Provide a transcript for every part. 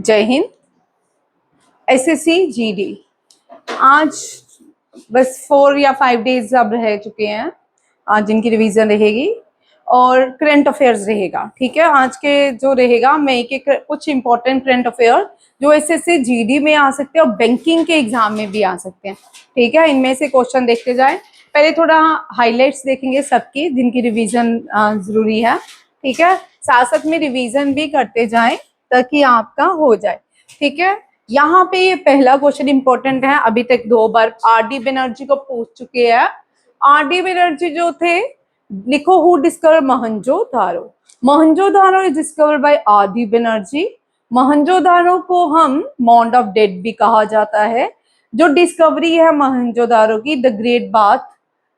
जय Hind. SSC GD आज बस 4 या 5 डेज अब रह चुके हैं आज जिनकी रिवीजन रहेगी और करंट अफेयर्स रहेगा। ठीक है, आज के जो रहेगा मैं एक कुछ इंपॉर्टेंट करंट अफेयर जो एसएससी जीडी में आ सकते हैं और बैंकिंग के एग्जाम में भी आ सकते हैं। ठीक है, इनमें से क्वेश्चन देखते जाए। पहले थोड़ा हाइलाइट्स देखेंगे सबकी जिनकी रिवीजन जरूरी है। ठीक है, साथ साथ में रिवीजन भी करते जाएं ताकि आपका हो जाए। ठीक है, यहाँ पे ये पहला क्वेश्चन इंपॉर्टेंट है। अभी तक 2 बार आरडी बनर्जी को पूछ चुके हैं। आरडी बनर्जी जो थे, लिखो who discover Mohenjodaro. Mohenjodaro is discovered by RD Banerjee. Mohenjodaro को हम माउंट ऑफ डेथ भी कहा जाता है। जो डिस्कवरी है मोहनजोदारो की, the great bath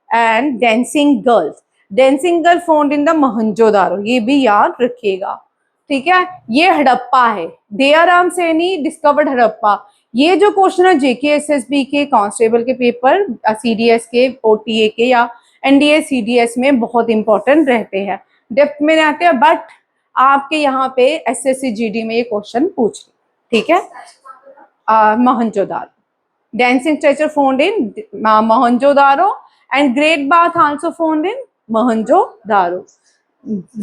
and dancing girls, dancing girl found in the Mohenjodaro, ये भी याद रखिएगा। ठीक है, ये हड़प्पा है। दयाराम सैनी डिस्कवर्ड हड़प्पा। ये जो क्वेश्चन है जेकेएसएसबी के कांस्टेबल के पेपर, सीडीएस के, ओटीए के या एनडीए सीडीएस में बहुत इंपॉर्टेंट रहते हैं, डेप्थ में रहते हैं, बट आपके यहाँ पे एसएससी जीडी में ये क्वेश्चन पूछ रहे। ठीक है, Mohenjodaro, dancing structure found in Mohenjo-daro and great bath also found in Mohenjo-daro.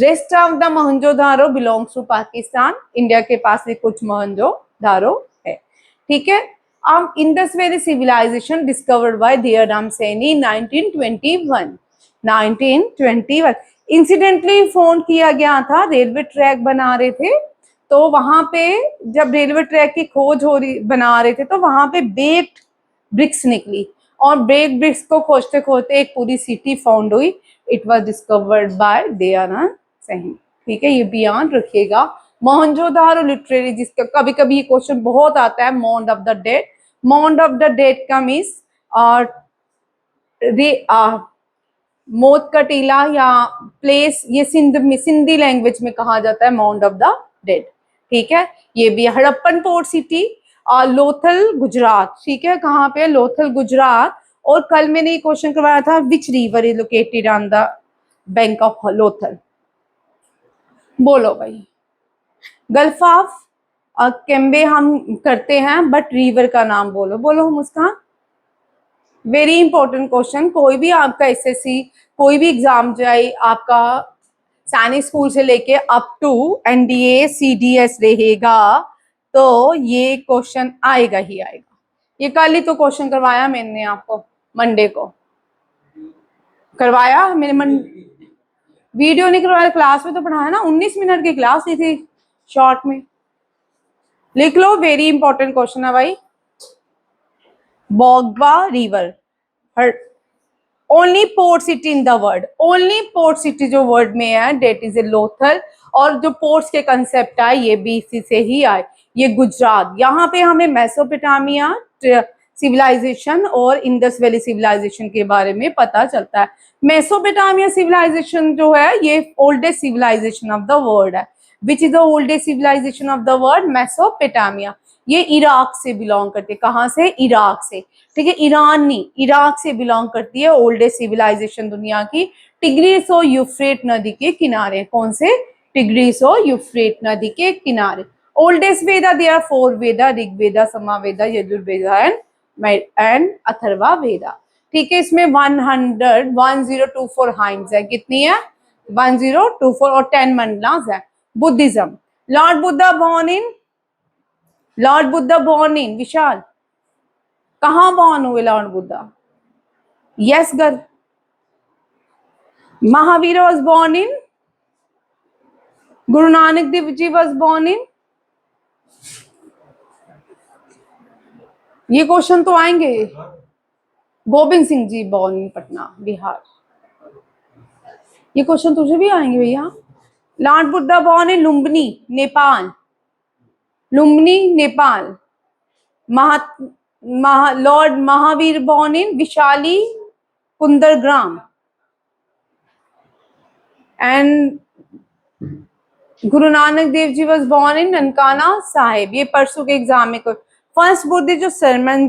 Rest of the Mohenjo-daro belongs to Pakistan. India के पास भी कुछ Mohenjo-daro है। ठीक है, अब Indus valley civilization discovered by Dayaram Sahni 1921। 1921 incidentally found किया गया था। रेलवे ट्रैक बना रहे थे तो वहां पे जब रेलवे ट्रैक की खोज बना रहे थे तो वहां पे बेक्ड ब्रिक्स निकली और बेक्ड ब्रिक्स को खोजते खोजते एक पूरी सिटी फाउंड हुई। It was discovered by Dayaram Saini. ठीक है, ये भी याद रखिएगा। मोहनजोदारो लिटरेरी, जिसका कभी कभी ये क्वेश्चन बहुत आता है, mount of the dead. Mount of the dead का मीन्स मौत का टीला या प्लेस, ये सिंधी लैंग्वेज में कहा जाता है माउंट ऑफ द डेड। ठीक है, ये भी हड़प्पन पोर्ट सिटी और लोथल गुजरात। ठीक है, कहाँ पे? लोथल गुजरात। और कल मैंने ये क्वेश्चन करवाया था, which river is located on the bank of Lothal. बोलो भाई। गल्फ ऑफ कैम्बे हम करते हैं, बट रिवर का नाम बोलो। बोलो मुस्कान। Very important question. कोई भी आपका एसएससी कोई भी एग्जाम जाए, आपका सैनिक स्कूल से लेके अप टू एनडीए सीडीएस रहेगा तो ये क्वेश्चन आएगा ही आएगा। ये कल ही तो क्वेश्चन करवाया मैंने आपको, मंडे को करवाया मैंने। वीडियो नहीं करवाया, क्लास में तो पढ़ाया ना। 19 मिनट की क्लास ली थी, शॉर्ट में लिख लो। वेरी इंपॉर्टेंट क्वेश्चन है भाई। बोगवा river, only port city in the world, only port city जो वर्ल्ड में है डेट इज ए लोथल। और जो पोर्ट्स के कंसेप्ट आए ये भी इसी से ही आए। ये गुजरात, यहाँ पे हमें मेसोपोटामिया सिविलाइजेशन और इंडस वैली सिविलाइजेशन के बारे में पता चलता है। मेसोपोटामिया सिविलाइजेशन जो है ये oldest civilization of the world है। Which is the oldest civilization of the world? Mesopotamia. ये इराक से बिलोंग करती है। कहाँ से? इराक से। ठीक है, ईरान नहीं, इराक से बिलोंग करती है। ओल्डेस्ट सिविलाइजेशन दुनिया की, टिग्रिस और यूफ्रेट नदी के किनारे। कौन से? टिग्रिस और यूफ्रेट नदी के किनारे। Oldest Veda, there are 4 Veda, Rigveda, Samaveda, Yajurveda and Atharva Veda. ठीक है, इसमें 1024 हाइम्स है। कितनी है? 1024 और 10 मंडलास है। Buddhism, lord Buddha born in Vaishali, कहाँ बॉर्न हुए lord Buddha? Yes girl. Mahavir was born in, Guru Nanak Dev ji was born in. ये क्वेश्चन तो आएंगे। Govind Singh ji born in Patna Bihar. ये क्वेश्चन तुझे भी आएंगे भैया। Lord Buddha born in Lumbini Nepal, Lumbini Nepal. Lord Mahavir born in Vaishali Kundagram and Guru Nanak Dev ji was born in Nankana Sahib. ये परसों के एग्जाम में फर्स्ट बुद्ध जो सरमन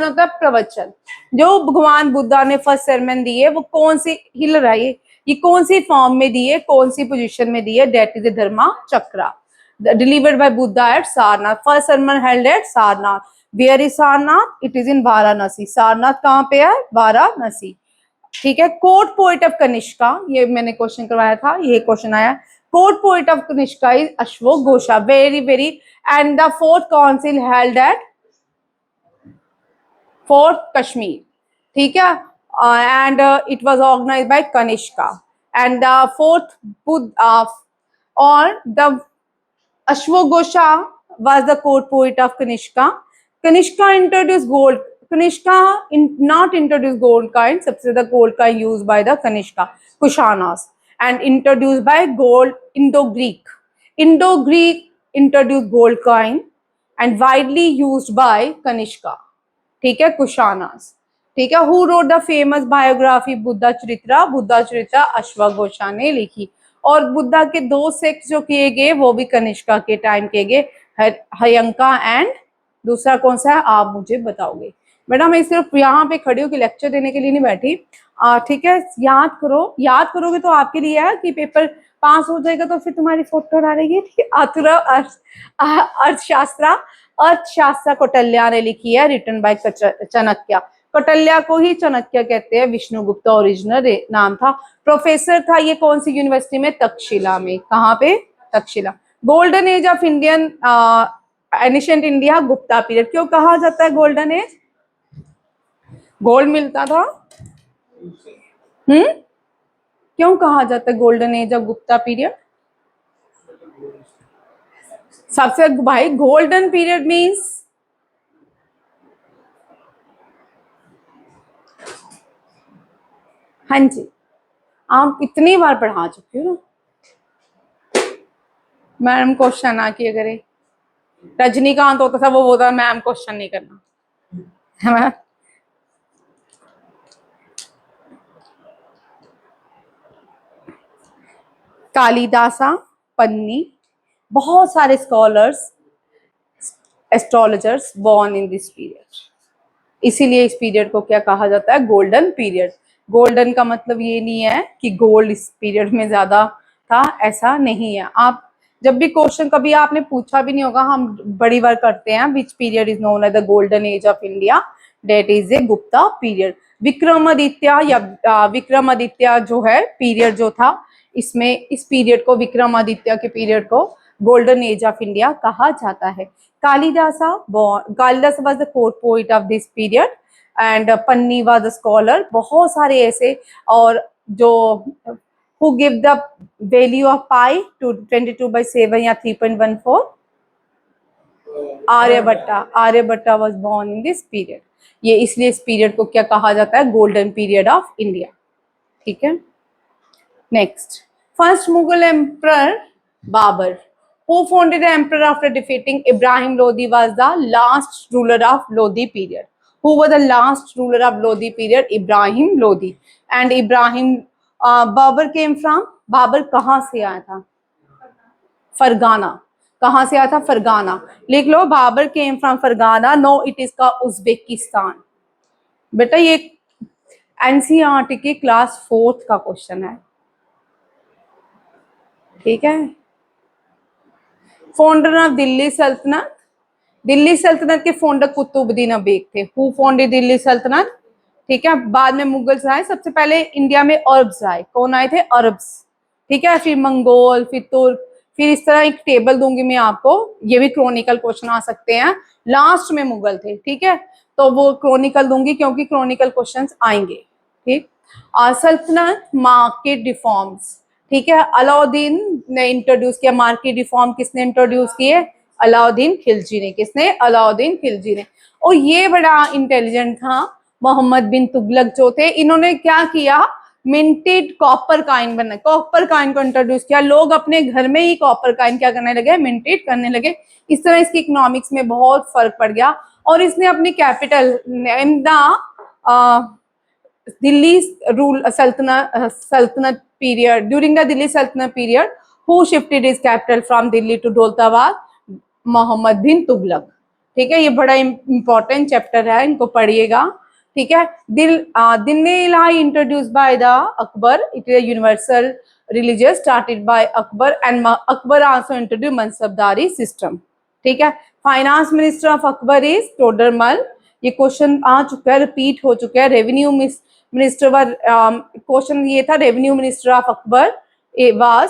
होता है, प्रवचन जो भगवान बुद्धा ने फर्स्ट सरमन दी है वो कौन सी हिल रहा है, ये कौन सी फॉर्म में दी है, कौन सी पोजीशन में दी है? That is Dharma Chakra. delivered by Buddha at Sarnath. First sermon held at Sarnath. Where is Sarnath? It is in Varanasi. Sarnath कहाँ पे है? वाराणसी. ठीक है. कोर्ट पोएट ऑफ कनिष्का, ये मैंने क्वेश्चन करवाया था, ये क्वेश्चन आया. Court poet of Kanishka is Ashwok Ghosha. Very very. And the fourth council held at fourth Kashmir. ठीक है. And it was organized by Kanishka. And the fourth और the Ashwok Ghosha was the court poet of Kanishka. Kanishka introduced gold. Kanishka not introduced gold coin. सबसे the gold coin used by the Kanishka Kushanas and introduced by gold Indo-Greek. Indo-Greek introduced gold coin and widely used by Kanishka. ठीक है. Kushanas. ठीक है. Who wrote the famous biography Buddha Charitra? Buddha Charitra Ashwaq घोषा ने लिखी. और बुद्धा के 2 sect जो किए गए वो भी कनिष्का के टाइम किए गए, हयंका एंड दूसरा कौन सा है आप मुझे बताओगे. बेटा मैं सिर्फ यहाँ पे खड़ी हूँ कि लेक्चर देने के लिए नहीं बैठी. ठीक है. याद करो. याद करोगे तो आपके लिए है कि पेपर पास हो जाएगा तो फिर तुम्हारी फोटो डालेगी. ठीक है. अर्थशास्त्र कौटिल्य ने लिखी है, रिटन बाय चाणक्य. कौटिल्य को ही चाणक्य कहते हैं. विष्णुगुप्त ओरिजिनल नाम था. प्रोफेसर था ये कौन सी यूनिवर्सिटी में? तक्षशिला में. कहाँ पे? Takshashila. Golden age of Indian ancient India Gupta period. क्यों कहा जाता है गोल्डन एज? गोल्ड मिलता था. क्यों कहा जाता है golden age of Gupta period? सबसे भाई गोल्डन पीरियड मीन्स हाँ जी आप इतनी बार पढ़ा चुके हो ना. मैम क्वेश्चन ना किया करे. रजनीकांत होता था वो बोलता मैम क्वेश्चन नहीं करना है. कालिदासा, पन्नी, बहुत सारे scholars, astrologers born in this period. इसीलिए इस पीरियड को क्या कहा जाता है? Golden period. गोल्डन का मतलब ये नहीं है कि गोल्ड इस पीरियड में ज्यादा था, ऐसा नहीं है. आप जब भी क्वेश्चन कभी आपने पूछा भी नहीं होगा, हम बड़ी बार करते हैं which period is known as the golden age of India, that is a Gupta period. Vikramaditya या विक्रमादित्य जो है पीरियड जो था, इसमें इस पीरियड को विक्रमादित्य के पीरियड को गोल्डन एज ऑफ इंडिया कहा जाता है. Kalidasa was the court poet of this period and Panini was the scholar. बहुत सारे ऐसे और जो who give the value of pi to 22/7 या 3.14. Aryabhatta was born in this period. ये इसलिए इस पीरियड को क्या कहा जाता है? Golden period of India. ठीक है. Next, first Mughal emperor Babur. Who founded the emperor after defeating Ibrahim Lodi was the last ruler of Lodi period. Who was the last ruler of Lodi period? Ibrahim Lodi. And Ibrahim Babur came from. Babur कहाँ से आया था? Fergana. कहाँ से आया था? Fergana. लिख लो Babur came from Fergana. No, it is का उज्बेकिस्तान. बेटा ये एनसीईआरटी के क्लास 4th का क्वेश्चन है. ठीक है. फाउंडर ऑफ दिल्ली सल्तनत. दिल्ली सल्तनत के फाउंडर कुतुबुद्दीन ऐबक थे. हु फाउंडेड दिल्ली सल्तनत? ठीक है. बाद में मुगल्स आए. सबसे पहले इंडिया में अरब्स आए. कौन आए थे? अरब्स. ठीक है. फिर मंगोल, फिर तुर्क, फिर इस तरह एक टेबल दूंगी मैं आपको. ये भी क्रॉनिकल क्वेश्चन आ सकते हैं. लास्ट में मुगल थे. ठीक है. तो वो क्रॉनिकल दूंगी क्योंकि क्रॉनिकल क्वेश्चंस आएंगे. ठीक. सल्तनत मार्केट रिफॉर्म्स. ठीक है. अलाउद्दीन ने इंट्रोड्यूस किया. मार्केट रिफॉर्म किसने इंट्रोड्यूस किए? अलाउद्दीन खिलजी ने. किसने? अलाउद्दीन खिलजी ने. और ये बड़ा इंटेलिजेंट था मोहम्मद बिन तुगलक जो थे. इन्होंने क्या किया? मिंटेड कॉपर कॉइन बना. कॉपर कॉइन को इंट्रोड्यूस किया. लोग अपने घर में ही कॉपर कॉइन क्या करने लगे? मिंटेड करने लगे. इस तरह इसकी इकोनॉमिक्स में बहुत फर्क पड़ गया. और इसने अपनी capital name the Delhi rule सल्तनत period. During the Delhi Sultanate period, who shifted his capital from Delhi to Daulatabad? Mohammad bin Tughlaq. ठीक है. ये बड़ा इंपॉर्टेंट चैप्टर है, इनको पढ़िएगा. ठीक है. Din Ilahi introduce by the Akbar. It is universal religious started by Akbar, and Akbar also introduced Mansabdari system. ठीक है. Finance minister of Akbar is Todarmal. ये क्वेश्चन आ चुका है, रिपीट हो चुका है. रेवेन्यू मिनिस्टर वर क्वेश्चन ये था, revenue minister of Akbar was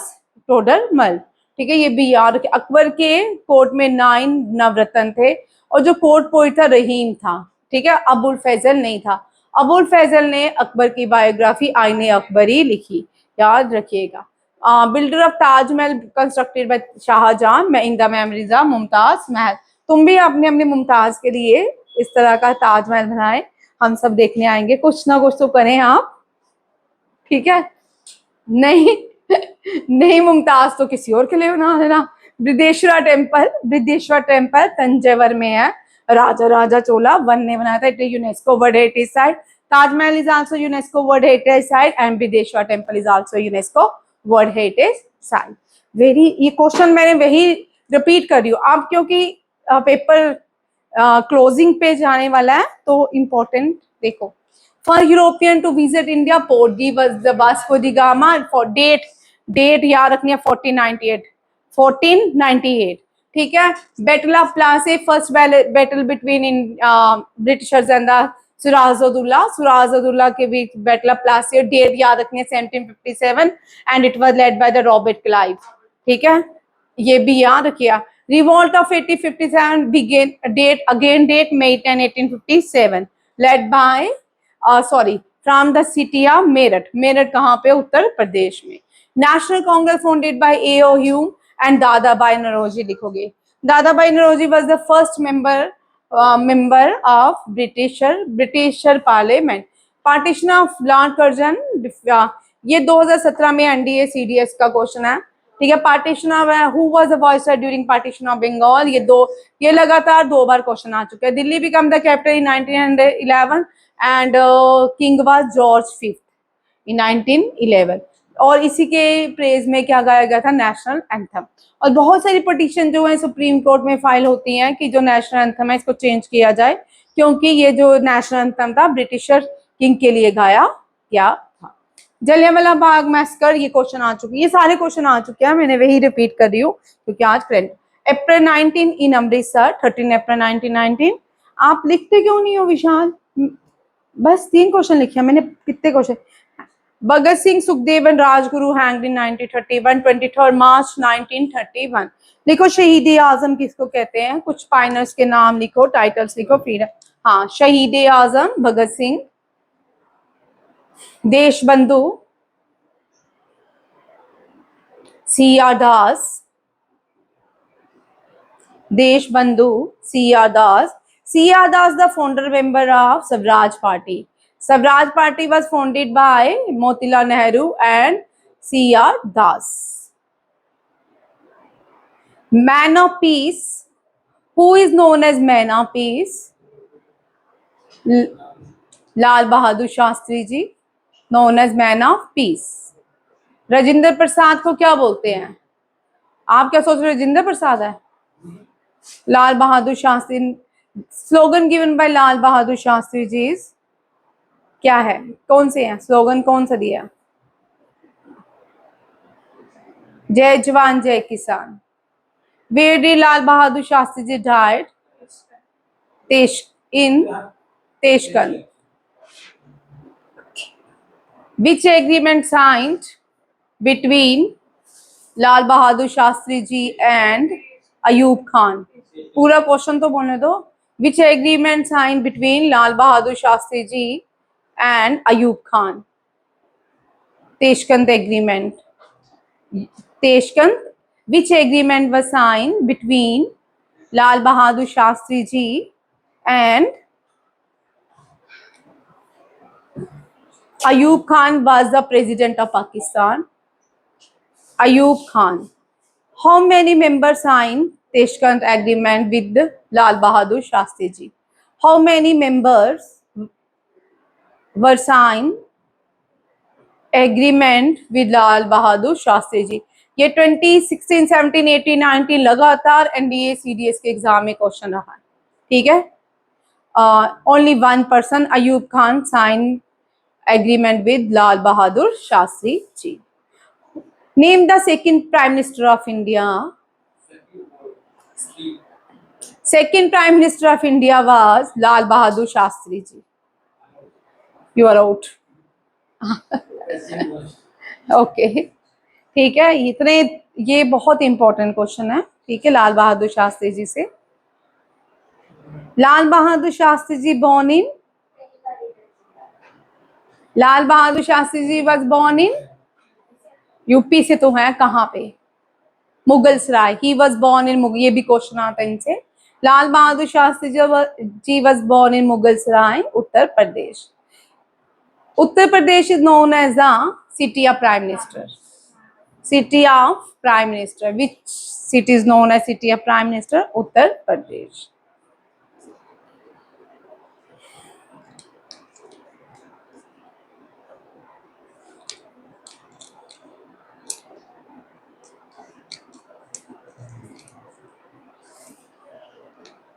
Todarmal. ठीक है, ये भी याद रखें. अकबर के कोर्ट में 9 नवरत्न थे और जो कोर्ट पोइट था रहीम था. ठीक है, अबुल फैजल नहीं था. अबुल फैजल ने अकबर की बायोग्राफी आईने अकबरी लिखी, याद रखिएगा. Builder of Taj Mahal constructed by Shah Jahan in the memories of Mumtaz Mahal. तुम भी अपने अपने मुमताज के लिए इस तरह का ताजमहल बनाए, हम सब देखने आएंगे. कुछ ना कुछ तो करें आप. ठीक है, नहीं नहीं मुमताज तो किसी और के लिए बना देना. बृहदेश्वर टेम्पल तंजौर में है. राजा चोला वन ने बनाया था. It is UNESCO world heritage site. Taj Mahal is also UNESCO world heritage site and Brihadeeswara temple is also UNESCO world heritage site. Very, ये क्वेश्चन मैंने वही रिपीट कर रही हूँ आप, क्योंकि पेपर क्लोजिंग पे जाने वाला है तो इम्पोर्टेंट. देखो, for European to visit India, Portuguese was the Vasco da Gama. For date याद रखनी है 1498. ठीक है. Battle of Plassey, first battle between Britishers and the Sirajuddaula के बीच बैटल ऑफ प्लासी. डेट याद रखनी है 1757 and it was led by the Robert Clive. ठीक है, ये भी याद रखिए. Revolt of 1857 began. Date May 10, 1857 led by from the city of Meerut. Meerut कहाँ पे? उत्तर प्रदेश में. National Congress founded by A.O. Hume and Dadabhai Naoroji. लिखोगे, Dadabhai Naoroji was the first member of Britisher parliament. Partition of lord Curzon, ये 2017 में NDA CDS का क्वेश्चन है. ठीक है. Partition of who was the viceroy during partition of Bengal. ये लगातार 2 बार क्वेश्चन आ चुका है. Delhi become the capital in 1911 and king was George V in 1911. और इसी के प्रेज में क्या गाया गया था? National anthem. और बहुत सारी पिटीशन जो है सुप्रीम कोर्ट में फाइल होती हैं कि जो नेशनल एंथम है इसको चेंज किया जाए, क्योंकि ये जो नेशनल एंथम था ब्रिटिशर किंग के लिए गाया गया था. जलियांवाला बाग मैसकर, ये क्वेश्चन आ चुके, ये सारे क्वेश्चन आ चुके हैं, मैंने वही रिपीट कर रही हूँ क्योंकि आज करंट. अप्रैल 19 इन अमृतसर, 13 अप्रैल 1919. आप लिखते क्यों नहीं हो विशाल? बस 3 क्वेश्चन लिखे, मैंने कितने question. Bhagat Singh Sukhdev and Rajguru hanged in 1931, 23 March 1931. लिखो, शहीद आजम किसको कहते हैं? कुछ पायनर्स के नाम लिखो, टाइटल्स लिखो फिर. हाँ, Shaheed Azam Bhagat Singh. Deshbandhu C.R. Das. Deshbandhu C.R. Das. C.R. Das the founder member of Swaraj Party. Swaraj Party was founded by Motilal Nehru and C.R. Das. Man of Peace. Who is known as Man of Peace? Lal Bahadur Shastri ji, known as Man of Peace. Rajendra Prasad को क्या बोलते हैं? आप क्या सोच रहे हो? राजेंद्र प्रसाद है? लाल Bahadur Shastri. Slogan given by लाल बहादुर शास्त्री जी क्या है? कौन से हैं स्लोगन? कौन सा दिया? जय जवान जय किसान. Where did Lal Bahadur Shastri ji died? Tashkent. Which agreement signed between Lal Bahadur Shastri ji and Ayub Khan? पूरा क्वेश्चन तो बोलने दो. Which agreement signed between Lal Bahadur Shastri ji and Ayub Khan? Tashkent Agreement. Tashkent. Which agreement was signed between Lal Bahadur Shastri ji and Ayub Khan was the president of Pakistan? Ayub Khan. How many members signed Tashkent Agreement with Lal Bahadur Shastri ji? How many members were signed agreement with Lal Bahadur Shastri ji? ये 2016, 17, 18, 19 लगातार NDA CDS के exam में question रहा है. ठीक है. Only 1 person Ayub Khan sign agreement with Lal Bahadur Shastri ji. Name the second Prime Minister of India. Second Prime Minister of India was Lal Bahadur Shastri ji. You are out. Okay. ठीक है, इतने ये बहुत इंपॉर्टेंट क्वेश्चन है. ठीक है, लाल बहादुर शास्त्री जी से. Lal Bahadur Shastri ji born in. Lal Bahadur Shastri ji was born in. UP से तो है, कहाँ पे? Mughal Sarai. He was born in Mughal. ये भी क्वेश्चन आता है इनसे. Lal Bahadur Shastri ji was born in Mughal Sarai, Uttar Pradesh. Uttar Pradesh is known as the city of prime minister. City of prime minister. Which city is known as city of prime minister? Uttar Pradesh.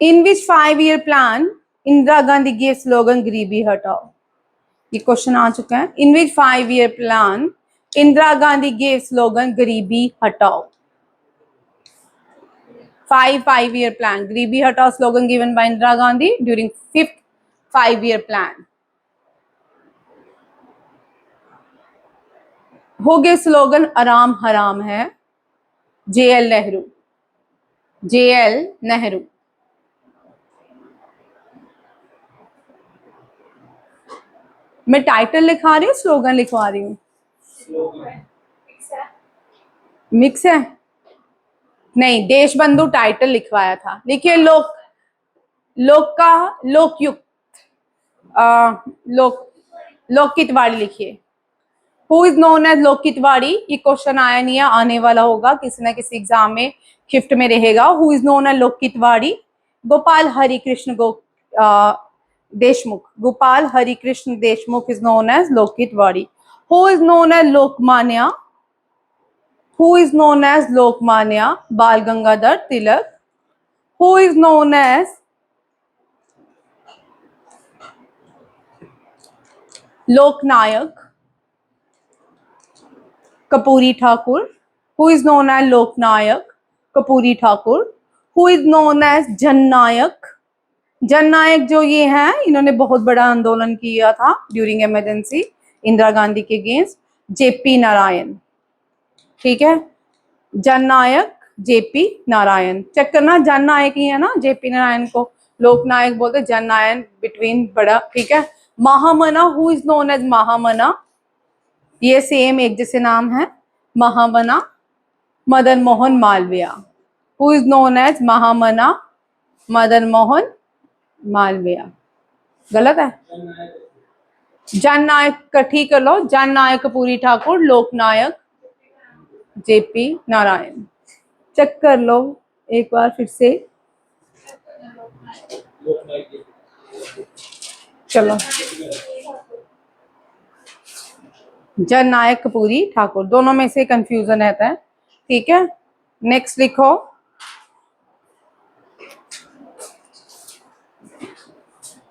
In which 5-year plan Indira Gandhi gave slogan गरीबी हटाओ? ये question आ चुका है. In which 5-year plan Indira Gandhi gave slogan गरीबी हटाओ? 5-year plan. गरीबी हटाओ slogan given by Indira Gandhi during 5th 5-year plan. हो गए स्लोगन आराम हराम है. JL नेहरू. JL नेहरू. मैं टाइटल लिखा रही हूँ, स्लोगन लिखवा रही हूँ? मिक्स है. नहीं, देश बंधु टाइटल लिखवाया था. लिखिए लोकयुक्त लोकहितवाड़ी लिखिए. Who is known as Lokhitwadi? ये क्वेश्चन आया नहीं है, आने वाला होगा किसी ना किसी एग्जाम में, शिफ्ट में रहेगा. Who is known as Lokhitwadi? Gopal Harikrishna Deshmukh. Gopal Harikrishna Deshmukh is known as Lokhitwadi. Who is known as Lokmanya? Who is known as Lokmanya Bal Gangadhar Tilak? Who is known as Loknayak Kapuri Thakur? Who is known as Loknayak Kapuri Thakur? Who is known as Jannayak? जननायक जो ये हैं, इन्होंने बहुत बड़ा आंदोलन किया था during emergency Indira Gandhi के अगेंस्ट. जेपी नारायण. ठीक है, जननायक जेपी नारायण. चेक करना, जननायक ही है ना, जेपी नारायण को लोकनायक बोलते, जननायक बिटवीन बड़ा. ठीक है. Mahamana. Who is known as Mahamana? ये सेम एक जैसे नाम है, Mahamana. Madan Mohan Malviya. Who is known as Mahamana? Madan Mohan Malviya. गलत है. जननायक का ठीक कर लो. जननायक कपूरी ठाकुर, लोकनायक जेपी नारायण. चेक कर लो एक बार फिर से. चलो, जननायक कपूरी ठाकुर, दोनों में से कंफ्यूजन रहता है. ठीक है, नेक्स्ट लिखो.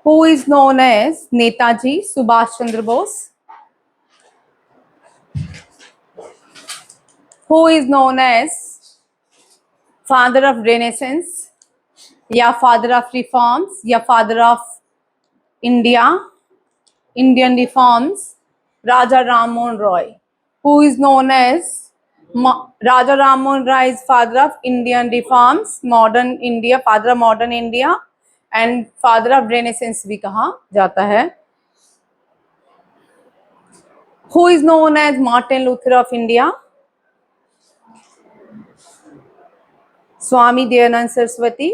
Who is known as Netaji Subhash Chandra Bose? Who is known as father of Renaissance या father of reforms या father of Indian reforms? Raja Ram Mohan Roy. Who is known as Raja Ram Mohan Roy is father of Indian reforms, modern India, father of modern India and father of renaissance भी कहा जाता है. Who is known as Martin Luther of India? Swami Dayanand Saraswati.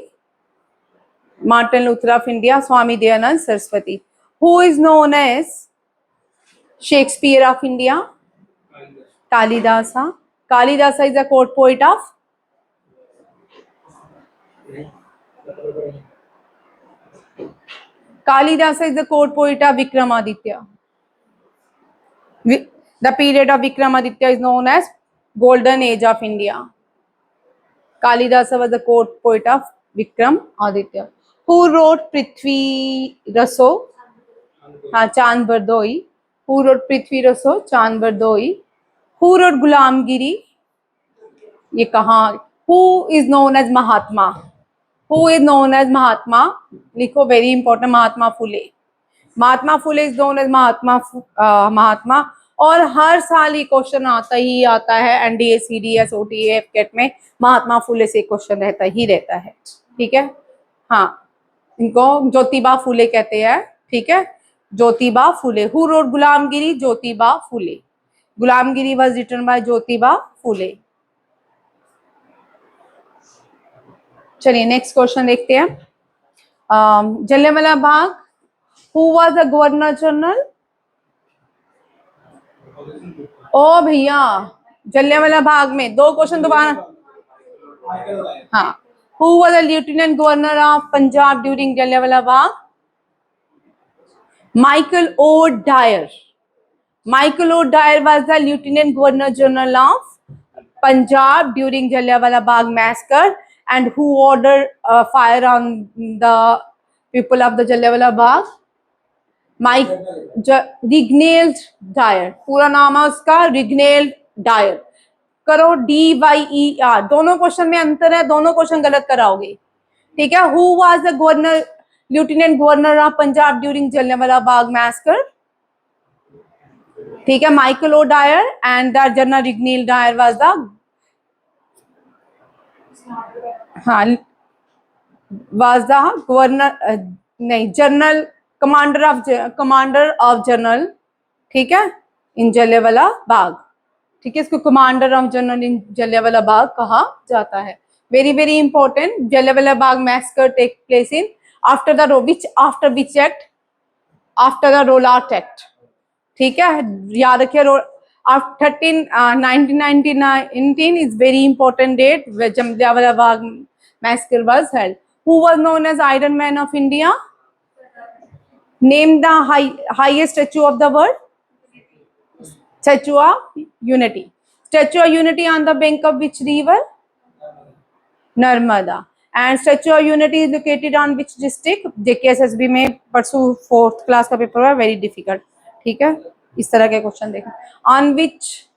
Martin Luther of India, Swami Dayanand Saraswati. Who is known as Shakespeare of India? Kalidasa. Kalidasa is a court poet of Kalidasa is the court poet of Vikramaditya. The period of Vikramaditya is known as Golden Age of India. Kalidasa was the court poet of Vikramaditya. Who wrote Prithvi Raso? Chand Bardoi. Who wrote Prithvi Raso? Chand Bardoi. Who wrote Gulamgiri? ये कहाँ, who is known as Mahatma, who is known as Mahatma, लिखो very important, Mahatma Phule, Mahatma Phule is known as Mahatma. और हर साल ये question आता ही आता है, एनडीए सीडीएस ओटीएफ कैट में महात्मा फुले से क्वेश्चन रहता ही रहता है, ठीक है। हाँ, इनको ज्योतिबा फुले कहते हैं, ठीक है, Jyotiba Phule. Who wrote Gulamgiri, Jyotiba Phule, Gulamgiri was written by Jyotiba Phule. चलिए नेक्स्ट क्वेश्चन देखते हैं। Jallianwala Bagh, who was the governor general? ओ भैया, जलियांवाला बाग में दो क्वेश्चन दोबारा। हाँ, who was the lieutenant governor of Punjab during Jallianwala Bagh? Michael O'Dwyer, Michael O'Dwyer was the lieutenant governor general of Punjab during Jallianwala Bagh massacre, and who ordered fire on the people of the Jallianwala Bagh? Reginald Dyer, पूरा नाम है उसका Reginald Dyer. करो DYER, दोनों क्वेश्चन में अंतर है, दोनों क्वेश्चन गलत कराओगे, ठीक है। Who was the governor, lieutenant governor of Punjab during Jallianwala Bagh massacre? ठीक है, Michael O'Dwyer, and the general Reginald Dyer was the, हाँ, वाज द गवर्नर, नहीं, जनरल कमांडर ऑफ जनरल, ठीक है, इन जलियांवाला बाग, ठीक है, इसको कमांडर ऑफ जनरल इन जलियांवाला बाग कहा जाता है। Very very important, Jallianwala Bagh massacre take place in after which act? After the Rowlatt act, ठीक है, याद रखिए। 1919 is very important date where Jallianwala Bagh massacre was held. Who was known as Iron Man of India? Name the highest statue of the world. Statue of Unity. Statue of Unity on the bank of which river? Narmada. And Statue of Unity is located on which district? JKSSB में परसों 4th class का paper है, very difficult, ठीक है। इस तरह के question देखें। On which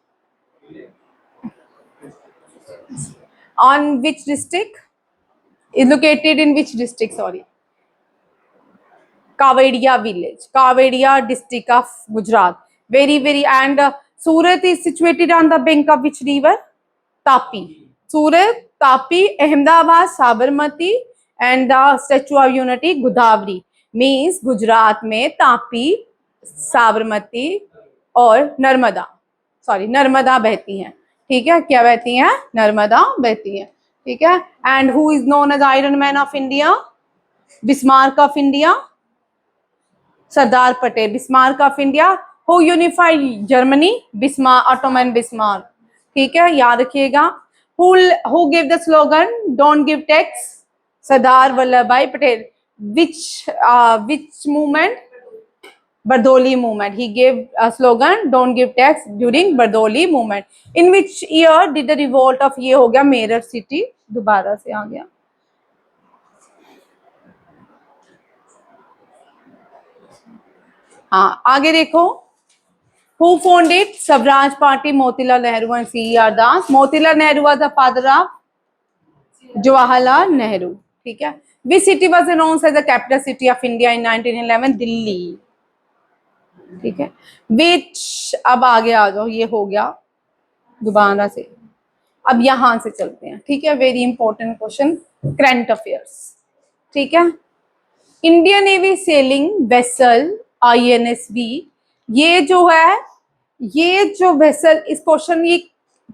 district is located in which district? Sorry, Kavadia village, Kavadia district of Gujarat. Very very, and Surat is situated on the bank of which river? Tapi. Surat, Tapi, Ahmedabad, Sabarmati, and the Statue of Unity Godavari, means Gujarat में तापी, साबरमती और नर्मदा बहती हैं, ठीक है। क्या बहती हैं? नर्मदा बहती हैं, ठीक है। And who is known as iron man of India? Bismarck of India, Sardar Patel, Bismarck of India. Who unified Germany? Otto von Bismarck, ठीक है, याद रखिएगा। Who give the slogan don't give tax? Sardar Vallabh Bhai Patel. Which movement? Bardoli movement. He gave a slogan don't give tax during Bardoli movement. In which year did the revolt of, ये हो गया Meerut city, दोबारा से आ गया, हाँ आगे देखो। Who founded Swaraj Party? Motilal Nehru and C.R. Das. Motilal Nehru was the father of Jawaharlal Nehru, ठीक है। Which city was announced as the capital city of India in 1911? Delhi, ठीक है। विच, अब आगे आ जाओ, ये हो गया दोबारा से, अब यहां से चलते हैं, ठीक है। Very important question, current affairs, ठीक है। Indian navy selling vessel INSV, ये जो है, ये जो वेसल, इस क्वेश्चन ये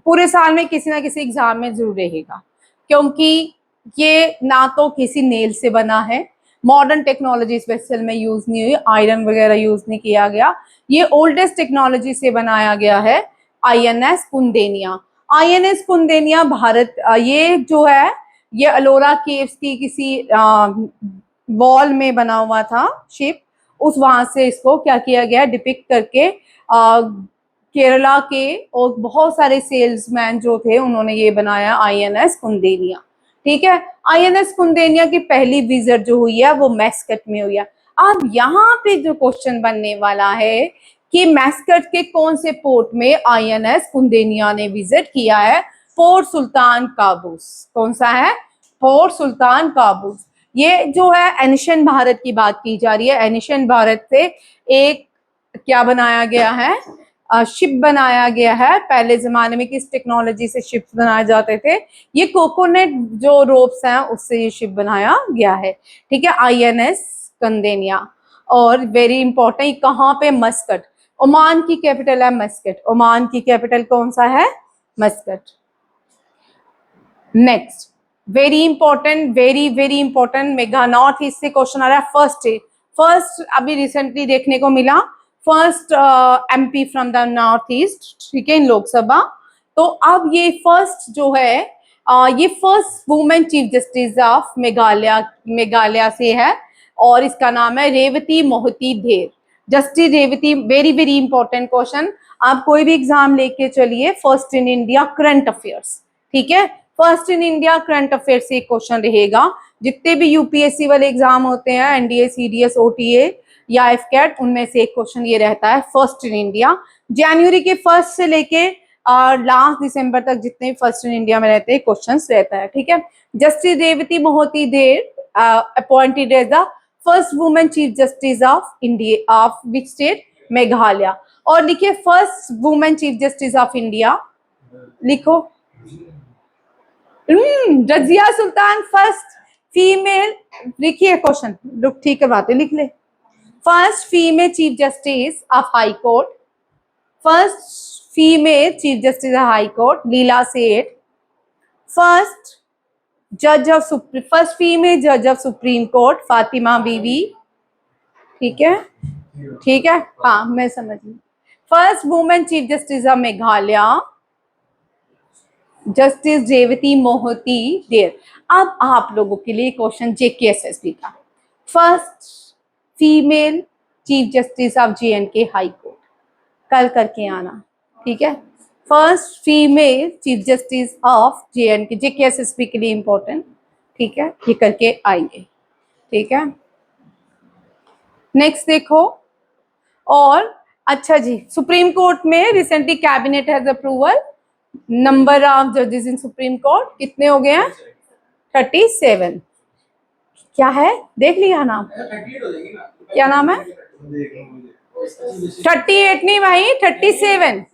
पूरे साल में किसी ना किसी एग्जाम में जरूर रहेगा, क्योंकि ये ना तो किसी नेल से बना है, मॉडर्न टेक्नोलॉजी इस वेसल में यूज नहीं हुई, आयरन वगैरह यूज नहीं किया गया, ये ओल्डेस्ट टेक्नोलॉजी से बनाया गया है, INS कुंदेनिया। INS कुंदेनिया भारत, ये जो है ये अलोरा केव्स की किसी वॉल में बना हुआ था शिप, उस वहां से इसको क्या किया गया, डिपिक्ट करके केरला के और बहुत सारे सेल्समैन जो थे उन्होंने ये बनाया INS कुंदेनिया, ठीक है। INS कुंदेनिया की पहली विजिट जो हुई है वो मैस्कट में हुई है। अब यहाँ पे जो क्वेश्चन बनने वाला है कि मैस्कट के कौन से पोर्ट में INS कुंदेनिया ने विजिट किया है, पोर्ट सुल्तान काबूस। कौन सा है? पोर्ट सुल्तान काबूस। ये जो है एनिशियन भारत की बात की जा रही है। एनिशियन भारत से एक क्या बनाया गया है? शिप बनाया गया है। पहले जमाने में किस टेक्नोलॉजी से शिप बनाए जाते थे? ये कोकोनट जो रोप्स हैं उससे ये शिप बनाया गया है। ठीक है, INS कंदेनिया। और वेरी इंपॉर्टेंट, कहाँ पे? मस्कट। ओमान की कैपिटल है मस्कट। ओमान की कैपिटल कौन सा है? Muscat. Next, very important, very very important, mega north east से क्वेश्चन आ रहा है। फर्स्ट अभी रिसेंटली देखने को मिला, first MP from the north east, ठीक है, इन लोकसभा। तो अब ये फर्स्ट जो है ये first women chief justice of Meghalaya से है और इसका नाम है Revati Mohite Dere. Justice Revati, very very important question. आप कोई भी एग्जाम लेके चलिए, first in India current affairs, ठीक है, first in India current affair से क्वेश्चन रहेगा। जितने भी UPSC वाले एग्जाम होते हैं, NDA, CDS, OTA या FCAT, उनमें से एक क्वेश्चन ये रहता है फर्स्ट इन इंडिया। जनवरी के फर्स्ट से लेके लास्ट दिसंबर तक जितने फर्स्ट इन इंडिया में रहते हैं क्वेश्चंस रहता है। ठीक है, जस्टिस रेवती मोहिती ढेर appointed as the first women chief justice of India of which state? Meghalaya. और लिखिए first women chief justice of India, लिखो रजिया सुल्तान, फर्स्ट फीमेल। लिखिए क्वेश्चन, लोग ठीक करवाते, लिख ले। First female chief justice of high court, first female chief justice of high court लीला सेठ, फर्स्ट जज ऑफ फर्स्ट फीमेल जज ऑफ सुप्रीम कोर्ट फातिमा बीवी। ठीक है, ठीक है, हाँ मैं समझ गई। First women chief justice of Meghalaya justice Revati Mohite Dhere. अब आप लोगों के लिए क्वेश्चन JKSSB का, first female chief justice of JNK high court, कल करके आना, ठीक है। First female chief justice of JNK, JKSSB के लिए इंपॉर्टेंट, ठीक है, ये करके आइए, ठीक है। नेक्स्ट देखो, और अच्छा जी, सुप्रीम कोर्ट में recently cabinet has approval number of जजेस इन सुप्रीम कोर्ट कितने हो गए हैं? 37। क्या है, देख लिया नाम, क्या नाम है? 38 नहीं भाई, 37।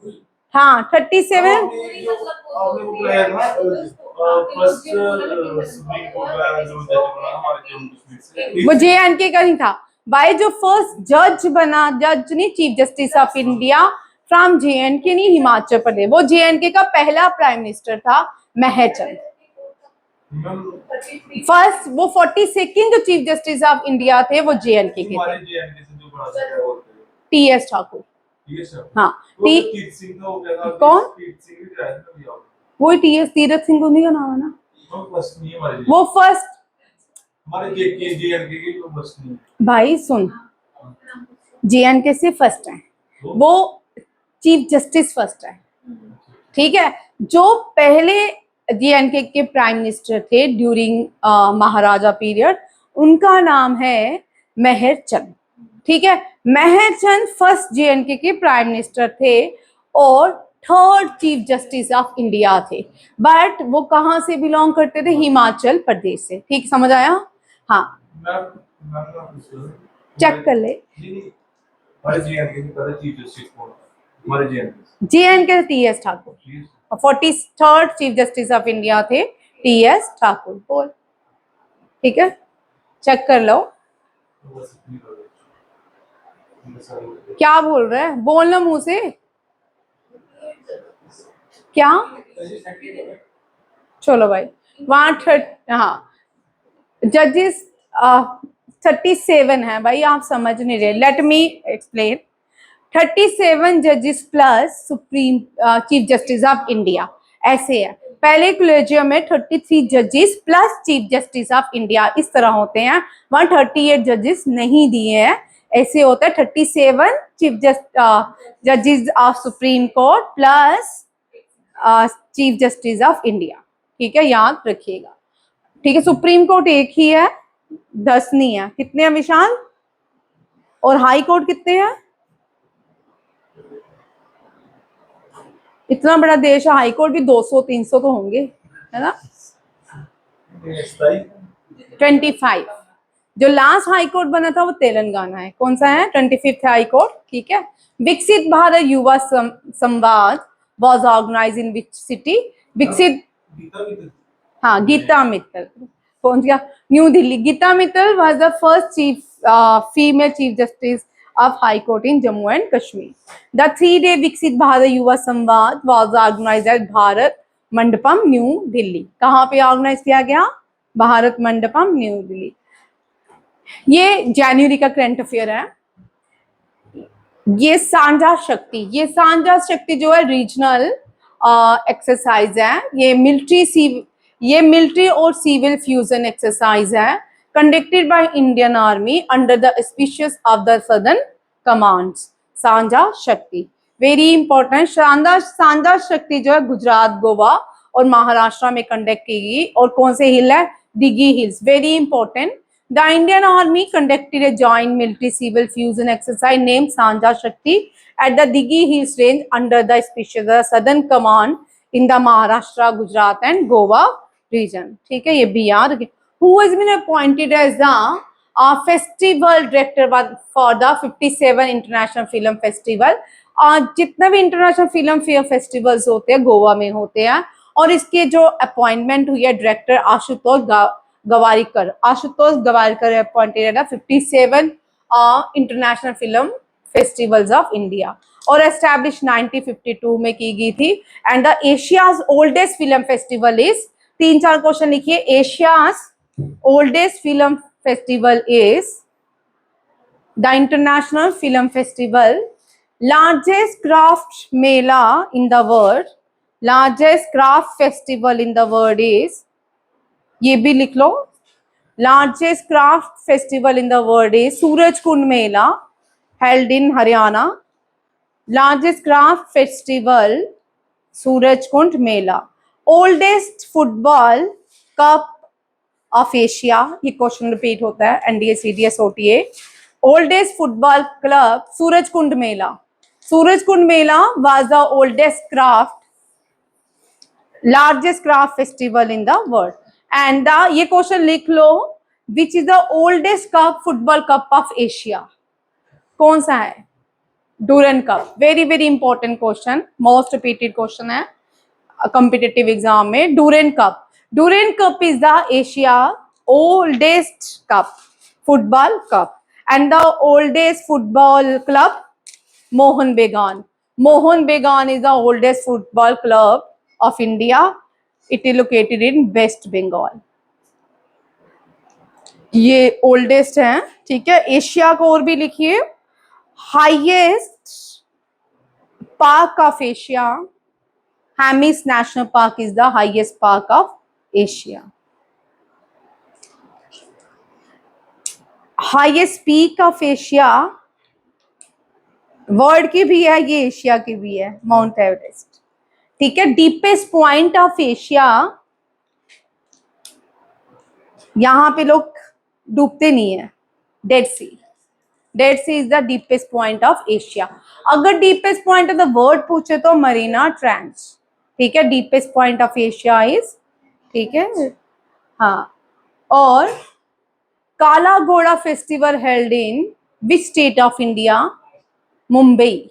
हाँ 37। वो JNK का नहीं था भाई, जो फर्स्ट जज बना, जज नहीं, chief justice of India from JNK नहीं, हिमाचल प्रदेश, वो JNK का पहला प्राइम मिनिस्टर था महचंद। फर्स्ट वो 42nd जो चीफ जस्टिस ऑफ इंडिया थे वो JNK के थे, TS ठाकुर। हाँ कौन? वही TS, तीरथ सिंह उन्हीं का नाम है ना। वो फर्स्ट भाई सुन, JNK से फर्स्ट है, वो चीफ जस्टिस फर्स्ट है, ठीक है। जो पहले JNK के प्राइम मिनिस्टर थे ड्यूरिंग महाराजा पीरियड, उनका नाम है मेहरचंद, ठीक है। मेहरचंद फर्स्ट JNK के प्राइम मिनिस्टर थे और third chief justice of India थे, बट वो कहाँ से बिलोंग करते थे? हिमाचल प्रदेश से, ठीक, समझ आया? हाँ चेक कर ले। JNK TS Thakur, 43rd chief justice of India थे TS ठाकुर, बोल, ठीक है, चेक कर लो। क्या बोल रहे हैं, बोलना मुंह से, क्या? चलो भाई, वहां हाँ जजेस 37 है भाई, आप समझ नहीं रहे, लेट मी एक्सप्लेन। 37 जजेस plus supreme chief justice of India, ऐसे है। पहले कॉलेजियम में 33 जजेस plus chief justice of India, इस तरह होते हैं। 138 जजेस नहीं दिए हैं, ऐसे होता है 37 चीफ जजेस of supreme court plus chief justice of India, ठीक है, याद रखिएगा, ठीक है। सुप्रीम कोर्ट एक ही है, 10 नहीं है। कितने हैं विशाल? और हाई कोर्ट कितने हैं? इतना बड़ा देश है, हाई कोर्ट भी 200-300 तो होंगे, है ना। 25। जो लास्ट हाई कोर्ट बना था वो तेलंगाना है। कौन सा है? 25th हाई कोर्ट, ठीक है। विकसित Bharat Yuva Samvad was organise in which city? विकसित, हाँ, गीता मित्तल। कौन सा? New Delhi. Gita Mittal was the first female chief justice of High Court in Jammu and Kashmir. The 3-day Viksit Bharat Yuva Samvad was organized at Bharat Mandapam, New Delhi. कहाँ पे organise किया गया? Bharat Mandapam, new Delhi. ये जनवरी का करंट अफेयर है। ये सांझा शक्ति, ये सांझा शक्ति जो है रीजनल एक्सरसाइज है। ये मिलिट्री और सिविल फ्यूजन एक्सरसाइज है, conducted by Indian army under the auspicious of the southern commands. सांझा शक्ति वेरी इंपॉर्टेंट। सांझा शक्ति जो है गुजरात, गोवा और महाराष्ट्र में कंडक्ट की गई। और कौन से हिल है? Dighi hills, very important. The Indian Army conducted a joint military-civil fusion exercise named Sanjha Shakti at the Dighi Hills Range under the auspices of the Southern Command in the Maharashtra, Gujarat, and Goa region. ठीक है, ये भी याद रखिए। Who has been appointed as the festival director for the 57 International Film Festival? जितने भी international film fair festivals होते हैं गोवा में होते हैं, और इसके जो अपॉइंटमेंट हुई है डायरेक्टर आशुतोष गवारीकर अपॉइंटेड है 57 international film festivals of India, और एस्टैब्लिश 1952 में की गई थी। And the Asia's oldest film festival is, 3-4 question लिखिए। Asia's oldest film festival is the international film festival. Largest craft mela in the world, largest craft festival in the world is, ये भी लिख लो, largest craft festival in the world is Suraj Kund Mela, held in Haryana. Largest craft festival Suraj Kund Mela. Oldest football cup of Asia, ये question repeat होता है NDA CDS OTA. Oldest football club Suraj Kund Mela. Suraj Kund Mela was the oldest craft, largest craft festival in the world. And ये question लिख लो, which is the oldest cup, football cup of Asia, कौन सा है? Durand cup. Very very important question, most repeated question है competitive exam में। Durand cup is the Asia oldest cup, football cup. And the oldest football club Mohun Bagan is the oldest football club of India. It is located in West Bengal. ये oldest है, ठीक है। Asia को और भी लिखिए। Highest park of Asia, Hemis national park is the highest park of Asia. Highest peak of Asia world की भी है, ये एशिया की भी है, माउंट एवरेस्ट, ठीक है। डीपेस्ट पॉइंट ऑफ एशिया, यहां पे लोग डूबते नहीं है, dead sea is the deepest point of Asia. अगर deepest point of the world पूछे तो मरीना ट्रेंच, ठीक है। Deepest point of Asia is, ठीक है, हाँ। और Kala Ghoda festival held in which state of India? Mumbai,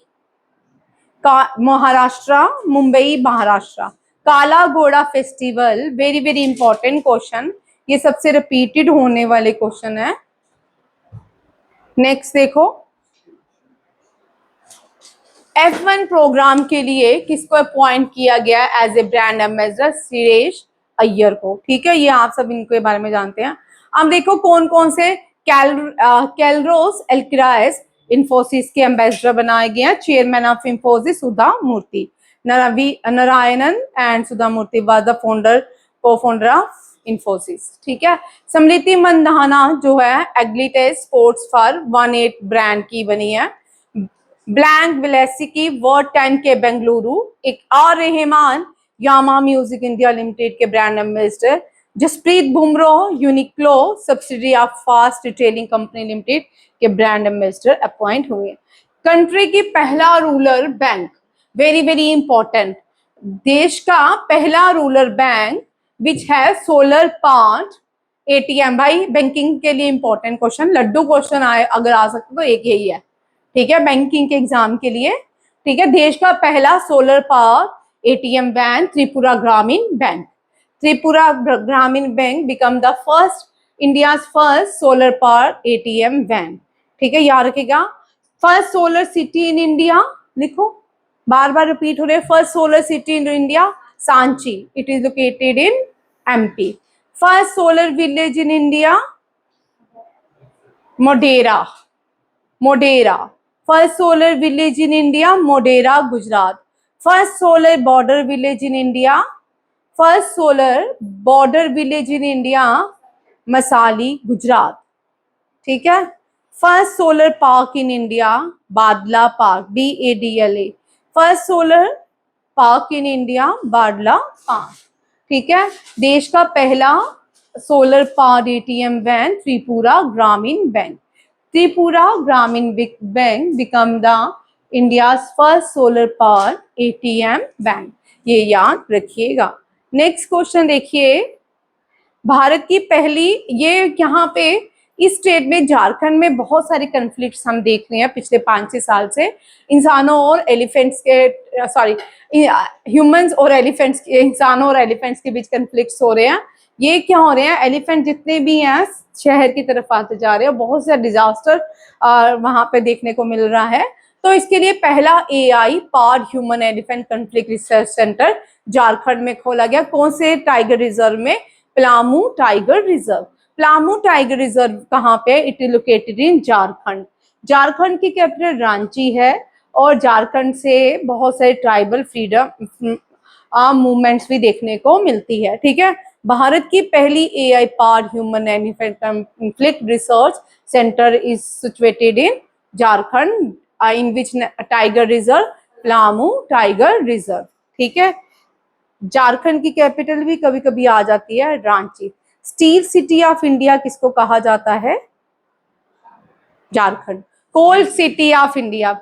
Maharashtra, Mumbai Maharashtra. Kala Ghoda festival, very very important question, ये सबसे रिपीटेड होने वाले क्वेश्चन है। नेक्स्ट देखो, F1 प्रोग्राम के लिए किसको अपॉइंट किया गया as a brand ambassador? Suresh Iyer को, ठीक है। ये आप सब इनके बारे में जानते हैं। अब देखो कौन कौन से कैलरोस एल्क्राइस इंफोसिस के एम्बेसडर बनाए गए हैं। Chairman of Infosys Sudha Murthy, Narayanan and Sudha Murthy was the co founder of Infosys, ठीक है। समृति मंधाना जो है एग्लिटेस स्पोर्ट्स फॉर 18 ब्रांड की बनी है। ब्लैंक विलेसी की वर्ड 10 के बेंगलुरु। एक और Rahman Yamaha music India limited के brand ambassador. Jasprit Bumrah Uniqlo subsidy of fast retailing company limited के ब्रांड एम्बेसडर अपॉइंट हुए। कंट्री की पहला rural bank, very very important, देश का पहला रूरल बैंक विच है सोलर पावर्ड एटीएम। भाई बैंकिंग के लिए इंपॉर्टेंट क्वेश्चन, लड्डू क्वेश्चन आए अगर आ सकते तो एक यही है, ठीक है, बैंकिंग के एग्जाम के लिए। ठीक है, देश का पहला solar power ATM bank Tripura Gramin bank. Tripura Gramin bank become the first India first solar power ATM bank. ठीक है, याद रखिएगा। First solar city in India, लिखो, बार बार रिपीट हो रहे। First solar city in India Sanchi, it is located in MP. First solar village in India Modhera, Modhera. First solar village in India Modhera Gujarat. First solar border village in India, first solar border village in India Masali Gujarat. ठीक है, first solar park in India Badla park, BADLA। First solar park in India Badla park. ठीक है, देश का पहला solar power ATM bank Tripura Gramin bank. Tripura Gramin bank become the India first solar power ATM bank, ये याद रखिएगा। नेक्स्ट क्वेश्चन देखिए, भारत की पहली, ये यहाँ पे इस स्टेट में झारखंड में बहुत सारे कन्फ्लिक्ट्स हम देख रहे हैं पिछले 5-6 साल से, इंसानों और एलिफेंट्स के, सॉरी, ह्यूमंस और एलिफेंट्स के, इंसानों और एलिफेंट्स के बीच कन्फ्लिक्ट्स हो रहे हैं। ये क्या हो रहे हैं, एलिफेंट जितने भी हैं शहर की तरफ आते जा रहे हैं, बहुत सा डिजास्टर वहां पे देखने को मिल रहा है। तो इसके लिए पहला AI powered human elephant conflict research centre Jharkhand में खोला गया। कौन से टाइगर रिजर्व में? Palamu tiger reserve. Palamu tiger reserve कहाँ पे? It is located in Jharkhand. Jharkhand की कैपिटल रांची है और झारखंड से बहुत सारे ट्राइबल फ्रीडम मूवमेंट्स भी देखने को मिलती है। ठीक है, भारत की पहली AI powered human elephant conflict research centre is situated in Jharkhand, in which tiger reserve Palamu tiger reserve. ठीक है, झारखंड की कैपिटल भी कभी कभी आ जाती है Ranchi. Steel city of India किसको कहा जाता है? Jharkhand. Coal city of India